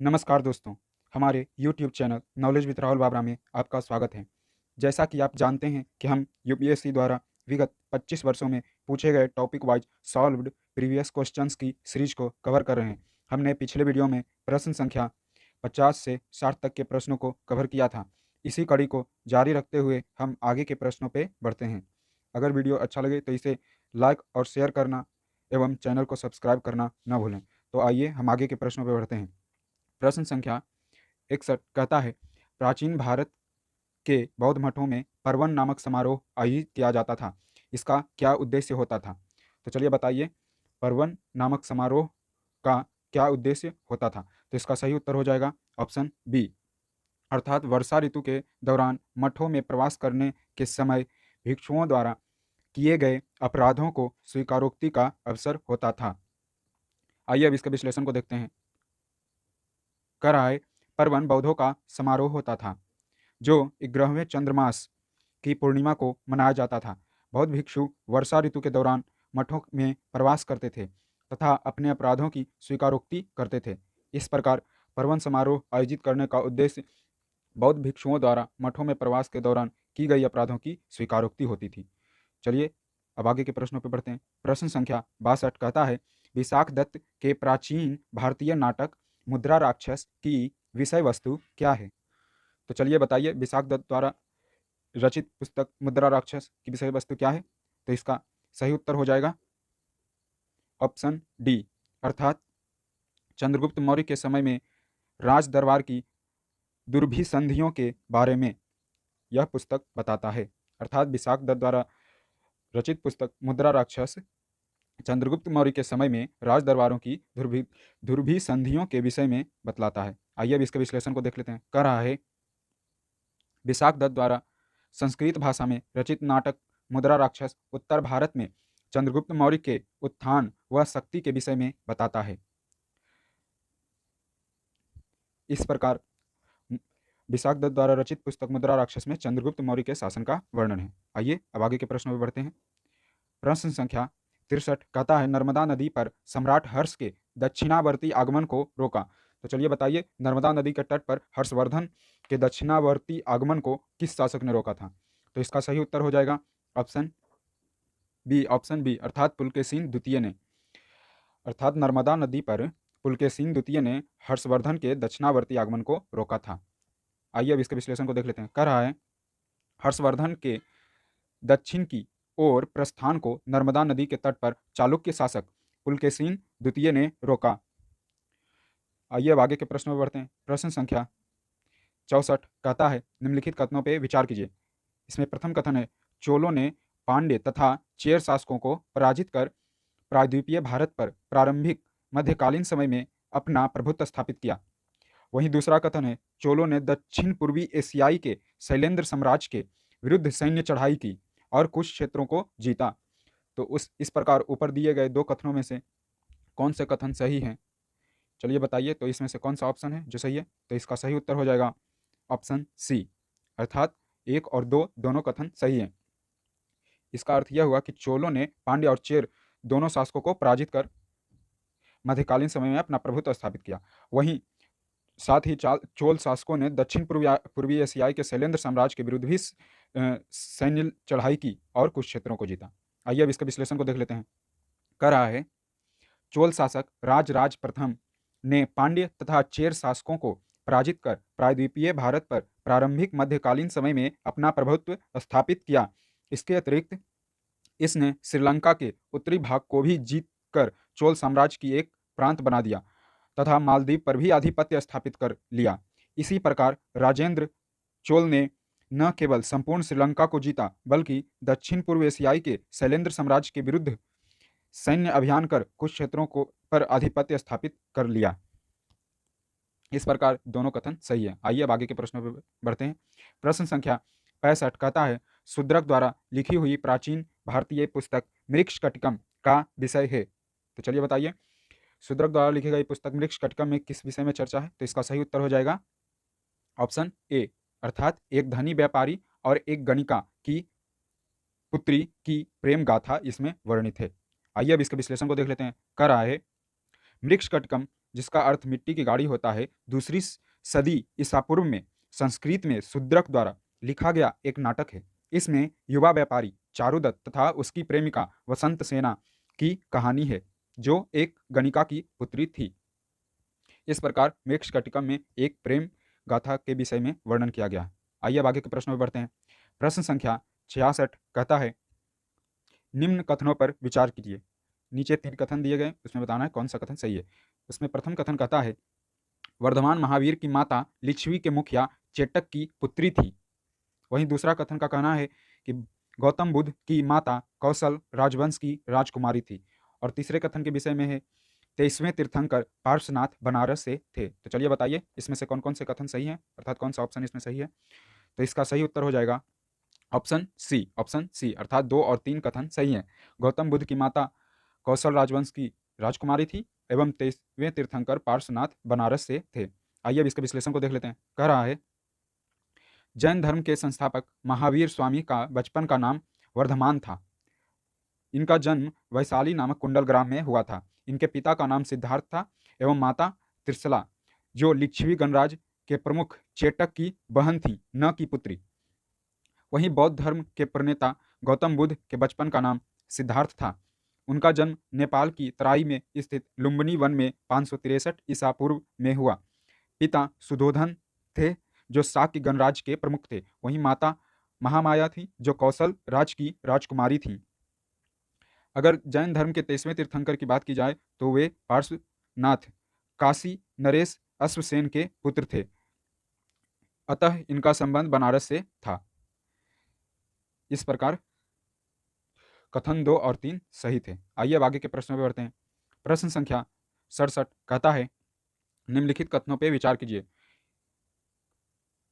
नमस्कार दोस्तों, हमारे YouTube channel knowledge with Rahul Babra में आपका स्वागत है। जैसा कि आप जानते हैं कि हम यूपीएससी द्वारा विगत 25 वर्षों में पूछे गए topic wise solved previous questions की सीरीज को कवर कर रहे हैं। हमने पिछले वीडियो में प्रश्न संख्या 50 से 60 तक के प्रश्नों को कवर किया था। इसी कड़ी को जारी रखते हुए हम आगे के प्रश्नों पे बढ़ते हैं। अगर वीडियो अच्छा लगे तो इसे लाइक और शेयर करना एवं चैनल को सब्सक्राइब करना न भूलें। तो आइए हम आगे के प्रश्नों पर बढ़ते हैं। प्रश्न संख्या 61 कहता है, प्राचीन भारत के बौद्ध मठों में परवन नामक समारोह आयोजित किया जाता था। इसका क्या उद्देश्य होता था? तो चलिए बताइए, परवन नामक समारोह का क्या उद्देश्य होता था? तो इसका सही उत्तर हो जाएगा ऑप्शन बी, अर्थात वर्षा ऋतु के दौरान मठों में प्रवास करने के समय भिक्षुओं द्वारा किए गए अपराधों को स्वीकारोक्ति का अवसर होता था। आइए अब इसके विश्लेषण को देखते हैं। कह रहा है, परवन बौद्धों का समारोह होता था जो 11वें चंद्रमास की पूर्णिमा को मनाया जाता था। बौद्ध भिक्षु वर्षा ऋतु के दौरान मठों में प्रवास करते थे तथा अपने अपराधों की स्वीकारोक्ति करते थे। इस प्रकार परवन समारोह आयोजित करने का उद्देश्य बौद्ध भिक्षुओं द्वारा मठों में प्रवास के दौरान की गई अपराधों की स्वीकारोक्ति होती थी। चलिए अब आगे के प्रश्नों पर बढ़ते हैं। प्रश्न संख्या 62 कहता है, विशाख दत्त के प्राचीन भारतीय नाटक मुद्रा राक्षस की विषय वस्तु क्या है? तो चलिए बताइए, विशाख दत्त द्वारा रचित पुस्तक मुद्रा राक्षस की विषय वस्तु क्या है? तो इसका सही उत्तर हो जाएगा ऑप्शन डी, अर्थात चंद्रगुप्त मौर्य के समय में राज दरबार की दुर्भिसंधियों के बारे में यह पुस्तक बताता है। अर्थात विशाख दत्त द्वारा रचित पुस्तक मुद्रा राक्षस चंद्रगुप्त मौर्य के समय में राज दरबारों की दुर्भिसंधियों के विषय में बतलाता है। आइए अब इसके विश्लेषण को देख लेते हैं। कह रहा है, विशाख दत्त द्वारा संस्कृत भाषा में रचित नाटक मुद्रा राक्षस उत्तर भारत में चंद्रगुप्त मौर्य के उत्थान व शक्ति के विषय में बताता है। इस प्रकार विशाख दत्त द्वारा रचित पुस्तक मुद्रा राक्षस में चंद्रगुप्त मौर्य के शासन का वर्णन है। आइए अब आगे के प्रश्नों में बढ़ते हैं। प्रश्न संख्या 63 कहता है, नर्मदा नदी पर सम्राट हर्ष के दक्षिणावर्ती आगमन को रोका। तो चलिए बताइए, नर्मदा नदी के तट पर हर्षवर्धन के दक्षिणावर्ती आगमन को किस शासक ने रोका था? तो इसका सही उत्तर हो जाएगा ऑप्शन बी, अर्थात पुलकेशिन द्वितीय ने। अर्थात नर्मदा नदी पर पुलकेशिन द्वितीय ने हर्षवर्धन के दक्षिणावर्ती आगमन को रोका था। आइए अब इसके विश्लेषण को देख लेते हैं। कह रहा है, हर्षवर्धन के दक्षिण की ओर प्रस्थान को नर्मदा नदी के तट पर चालुक्य शासक पुलकेशिन द्वितीय ने रोका। आइए अब आगे के प्रश्न में बढ़ते हैं। प्रश्न संख्या 64 कहता है, निम्नलिखित कथनों पर विचार कीजिए। इसमें प्रथम कथन है, चोलों ने पांड्य तथा चेर शासकों को पराजित कर प्रायद्वीपीय भारत पर प्रारंभिक मध्यकालीन समय में अपना प्रभुत्व स्थापित किया। वहीं दूसरा कथन है, चोलों ने दक्षिण पूर्वी एशियाई के शैलेंद्र साम्राज्य के विरुद्ध सैन्य चढ़ाई की और कुछ क्षेत्रों को जीता। तो इस प्रकार ऊपर दिए गए दो कथनों में से कौन से कथन सही हैं? चलिए बताइए, तो इसमें से कौन सा ऑप्शन है जो सही है? तो इसका सही उत्तर हो जाएगा ऑप्शन सी, अर्थात 1 और 2 दोनों कथन सही हैं। इसका अर्थ यह हुआ कि चोलों ने पांड्य और चेर दोनों शासकों को पराजित कर मध्यकालीन समय में अपना प्रभुत्व स्थापित किया। वहीं साथ ही चोल शासकों ने दक्षिण पूर्वी एशियाई के शैलेंद्र साम्राज्य के विरुद्ध भी सैन्य चढ़ाई की और कुछ क्षेत्रों को जीता। आइए अब इसके विश्लेषण को देख लेते हैं। कह रहा है, चोल शासक राजराज प्रथम ने पांड्य तथा चेर शासकों को पराजित कर प्रायद्वीपीय भारत पर प्रारंभिक मध्यकालीन समय में अपना प्रभुत्व स्थापित किया। इसके अतिरिक्त इसने श्रीलंका के उत्तरी भाग को भी जीत कर चोल साम्राज्य की एक प्रांत बना दिया तथा मालदीव पर भी आधिपत्य स्थापित कर लिया। इसी प्रकार राजेंद्र चोल ने न केवल संपूर्ण श्रीलंका को जीता बल्कि दक्षिण पूर्व एशियाई के शैलेंद्र साम्राज्य के विरुद्ध सैन्य अभियान कर कुछ क्षेत्रों को पर आधिपत्य स्थापित कर लिया। इस प्रकार दोनों कथन सही है। आइए अब आगे के प्रश्नों पर बढ़ते हैं। प्रश्न संख्या 65 कहता है, शूद्रक द्वारा लिखी हुई प्राचीन भारतीय पुस्तक मृक्षकटिकम का विषय है। तो चलिए बताइए, शूद्रक द्वारा लिखी गई पुस्तक मृक्षकटिकम में किस विषय में चर्चा है? तो इसका सही उत्तर हो जाएगा ऑप्शन ए, अर्थात एक धनी व्यापारी और एक गणिका की पुत्री की प्रेम गाथा इसमें वर्णित है। आइए अब इसके विश्लेषण को देख लेते हैं। कह रहा है, मृक्षकटिकम जिसका अर्थ मिट्टी की गाड़ी होता है, दूसरी सदी ईसा पूर्व में संस्कृत में शूद्रक द्वारा लिखा गया एक नाटक है। इसमें युवा व्यापारी चारुदत्त तथा उसकी प्रेमिका वसंत सेना की कहानी है, जो एक गणिका की पुत्री थी। इस प्रकार मृच्छकटिकम में एक प्रेम गाथा के विषय में वर्णन किया गया है। आइए अब आगे के प्रश्न में बढ़ते हैं। प्रश्न संख्या 66 कहता है, निम्न कथनों पर विचार कीजिए। नीचे 3 कथन दिए गए, उसमें बताना है कौन सा कथन सही है। उसमें प्रथम कथन कहता है, वर्धमान महावीर की माता लिच्छवी के मुखिया चेटक की पुत्री थी। वहीं दूसरा कथन का कहना है कि गौतम बुद्ध की माता कौशल राजवंश की राजकुमारी थी। और तीसरे कथन के विषय में है, 23वें तीर्थंकर पार्श्वनाथ बनारस से थे। तो चलिए बताइए इसमें से कौन कौन से कथन सही हैं, अर्थात कौन सा ऑप्शन इसमें सही है। तो इसका सही उत्तर हो जाएगा ऑप्शन सी, अर्थात 2 और 3 कथन सही हैं। गौतम बुद्ध की माता कौशल राजवंश की राजकुमारी थी एवं 23वें तीर्थंकर पार्श्वनाथ बनारस से थे। आइए अब इसके विश्लेषण को देख लेते हैं। कह रहा है, जैन धर्म के संस्थापक महावीर स्वामी का बचपन का नाम वर्धमान था। इनका जन्म वैशाली नामक कुंडल ग्राम में हुआ था। इनके पिता का नाम सिद्धार्थ था एवं माता त्रिशला, जो लिच्छवी गणराज के प्रमुख चेटक की बहन थी, न की पुत्री। वहीं बौद्ध धर्म के प्रणेता गौतम बुद्ध के बचपन का नाम सिद्धार्थ था। उनका जन्म नेपाल की तराई में स्थित लुम्बिनी वन में 563 ईसा पूर्व में हुआ। पिता सुधोधन थे, जो शाक्य गणराज के प्रमुख थे। वहीं माता महामाया थी, जो कौशल राज की राजकुमारी थी। अगर जैन धर्म के 23वें तीर्थंकर की बात की जाए तो वे पार्श्वनाथ काशी नरेश अश्वसेन के पुत्र थे, अतः इनका संबंध बनारस से था। इस प्रकार कथन 2 और 3 सही थे। आइए अब आगे के प्रश्नों पर बढ़ते हैं। प्रश्न संख्या 67 कहता है, निम्नलिखित कथनों पर विचार कीजिए।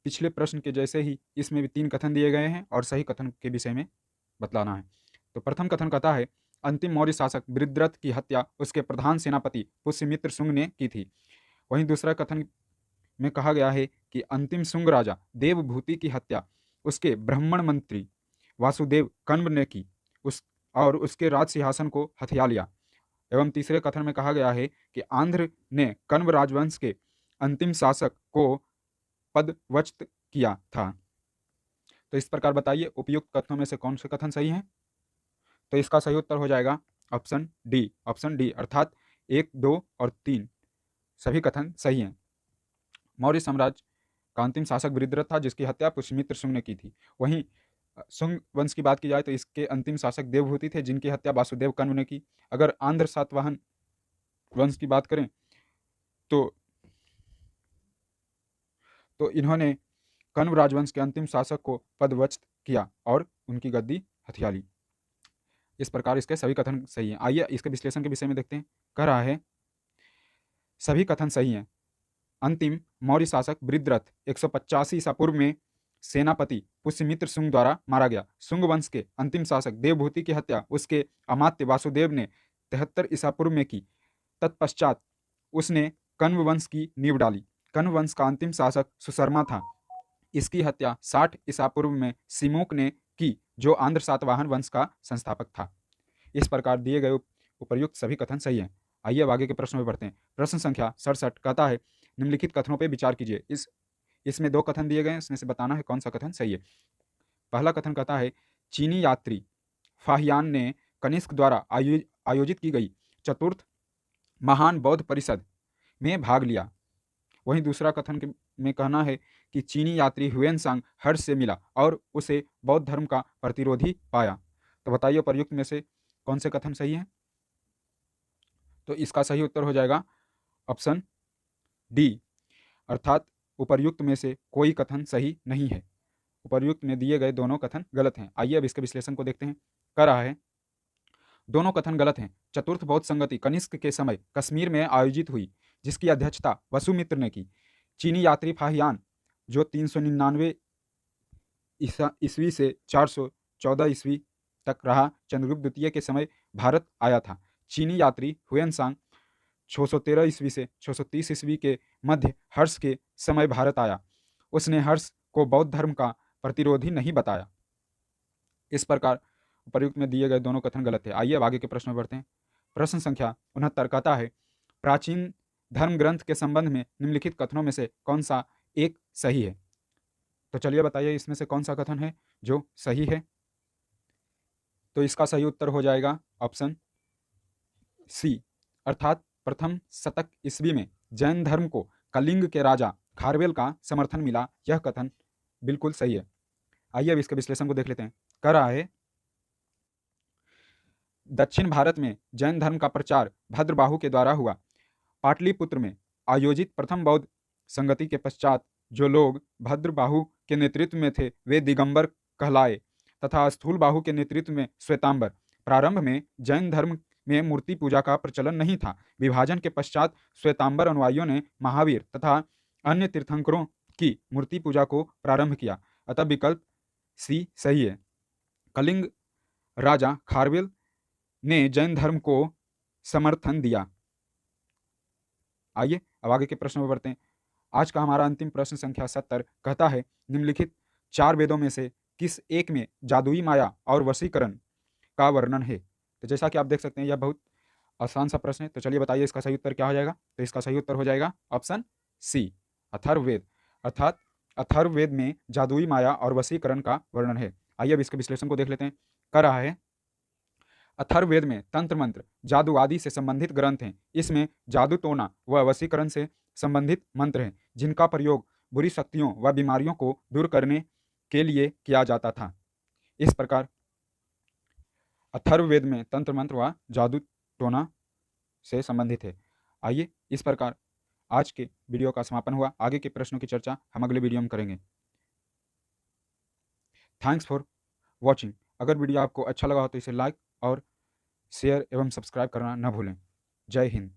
पिछले प्रश्न के जैसे ही इसमें भी 3 कथन दिए गए हैं और सही कथन के विषय में बतलाना है। तो प्रथम कथन कहता है, अंतिम मौर्य शासक वृद्रथ की हत्या उसके प्रधान सेनापति पुष्यमित्र शुंग ने की थी। वहीं दूसरा कथन में कहा गया है कि अंतिम शुंग राजा देवभूति की हत्या उसके ब्राह्मण मंत्री वासुदेव कण्व ने की और उसके राज सिंहासन को हथिया लिया। एवं तीसरे कथन में कहा गया है कि आंध्र ने कण्व राजवंश के अंतिम शासक को पदच्युत किया था। तो इस प्रकार बताइए उपयुक्त कथनों में से कौन से कथन सही हैं। तो इसका सही उत्तर हो जाएगा ऑप्शन डी, अर्थात 1, 2 और 3 सभी कथन सही हैं। मौर्य साम्राज्य का अंतिम शासक वृद्रथ था, जिसकी हत्या पुष्यमित्र शुंग ने की थी। वहीं शुंग वंश की बात की जाए तो इसके अंतिम शासक देवभूति थे, जिनकी हत्या वासुदेव कण्व ने की। अगर आंध्र सातवाहन वंश की बात करें तो इन्होंने कण्व राजवंश के अंतिम शासक को पदच्युत किया और उनकी गद्दी हथिया ली। इस प्रकार इसके सभी कथन सही हैं। आइए इसके विश्लेषण के विषय में देखते हैं। कह रहा है, सभी कथन सही हैं। अंतिम मौर्य शासक वृद्रथ 185 ईसा पूर्व में सेनापति पुष्यमित्र शुंग द्वारा मारा गया। शुंग वंश के अंतिम शासक देवभूति की हत्या उसके अमात्य वासुदेव ने 73 ईसा पूर्व में की। तत्पश्चात उसने कण्व वंश की नींव डाली। कण्व वंश का अंतिम शासक सुशर्मा था। इसकी हत्या 60 ईसा पूर्व में सिमुक ने की, जो आंध्र सातवाहन वंश का संस्थापक था। इस प्रकार दिए गए उपर्युक्त सभी कथन सही हैं। आइए अब आगे के प्रश्न में बढ़ते हैं। प्रश्न संख्या 67 कहता है, निम्नलिखित कथनों पर विचार कीजिए। इसमें 2 कथन दिए गए हैं, इसमें से बताना है कौन सा कथन सही है। पहला कथन कहता है, चीनी यात्री फाहियान ने कनिष्क द्वारा आयोजित की गई चतुर्थ महान बौद्ध परिषद में भाग लिया। वहीं दूसरा कथन में कहना है कि चीनी यात्री ह्वेनसांग हर्ष से मिला और उसे बौद्ध धर्म का प्रतिरोधी पाया। तो बताइए प्रयुक्त में से कौन से कथन सही हैं। तो इसका सही उत्तर हो जाएगा ऑप्शन डी, अर्थात उपर्युक्त में से कोई कथन सही नहीं है। उपर्युक्त में दिए गए दोनों कथन गलत हैं। आइए अब इसके विश्लेषण को देखते हैं। कह रहा है, दोनों कथन गलत हैं। चतुर्थ बौद्ध संगति कनिष्क के समय कश्मीर में आयोजित हुई, जिसकी अध्यक्षता वसुमित्र ने की। चीनी यात्री फाहियान, जो 399 ईस्वी से 414 ईस्वी तक रहा, चंद्रगुप्त द्वितीय के समय भारत आया था। चीनी यात्री हुएनसांग 613 ईस्वी से 630 ईस्वी के मध्य हर्ष के समय भारत आया। उसने हर्ष को बौद्ध धर्म का प्रतिरोधी नहीं बताया। इस प्रकार उपर्युक्त में दिए गए दोनों कथन गलत है। आइए अब आगे के प्रश्न में बढ़ते हैं। प्रश्न संख्या 69 कहता है, प्राचीन धर्म ग्रंथ के संबंध में निम्नलिखित कथनों में से कौन सा एक सही है? तो चलिए बताइए इसमें से कौन सा कथन है जो सही है। तो इसका सही उत्तर हो जाएगा ऑप्शन सी, अर्थात प्रथम शतक ईस्वी में जैन धर्म को कलिंग के राजा खारवेल का समर्थन मिला, यह कथन बिल्कुल सही है। आइए अब इसके विश्लेषण को देख लेते हैं। कह रहा है, दक्षिण भारत में जैन धर्म का प्रचार भद्रबाहु के द्वारा हुआ। पाटलिपुत्र में आयोजित प्रथम बौद्ध संगति के पश्चात जो लोग भद्रबाहु के नेतृत्व में थे वे दिगंबर कहलाए तथा स्थूल बाहु के नेतृत्व में श्वेतांबर। प्रारंभ में जैन धर्म में मूर्ति पूजा का प्रचलन नहीं था। विभाजन के पश्चात श्वेतांबर अनुयायियों ने महावीर तथा अन्य तीर्थंकरों की मूर्ति पूजा को प्रारंभ किया। अतः विकल्प सी सही है। कलिंग राजा खारवेल ने जैन धर्म को समर्थन दिया। आइए अब आगे के प्रश्न में बढ़ते हैं। आज का हमारा अंतिम प्रश्न संख्या 70 कहता है, निम्नलिखित 4 वेदों में से किस एक में जादुई माया और वशीकरण का वर्णन है? तो जैसा कि आप देख सकते हैं यह बहुत आसान सा प्रश्न है। तो चलिए बताइए इसका सही उत्तर क्या हो जाएगा। तो इसका सही उत्तर हो जाएगा ऑप्शन सी, अथर्ववेद। अर्थात अथर्ववेद में जादुई माया और वशीकरण का वर्णन है। आइए अब इसके विश्लेषण को देख लेते हैं। कह रहा है, अथर्ववेद में तंत्र मंत्र जादू आदि से संबंधित ग्रंथ हैं। इसमें जादू टोना व वशीकरण से संबंधित मंत्र हैं जिनका प्रयोग बुरी शक्तियों व बीमारियों को दूर करने के लिए किया जाता था। इस प्रकार अथर्ववेद में तंत्र मंत्र व जादू टोना से संबंधित है। आइए इस प्रकार आज के वीडियो का समापन हुआ। आगे के प्रश्नों की चर्चा हम अगले वीडियो में करेंगे। Thanks for watching. अगर वीडियो आपको अच्छा लगा हो तो इसे लाइक और शेयर एवं सब्सक्राइब करना न भूलें। जय हिंद।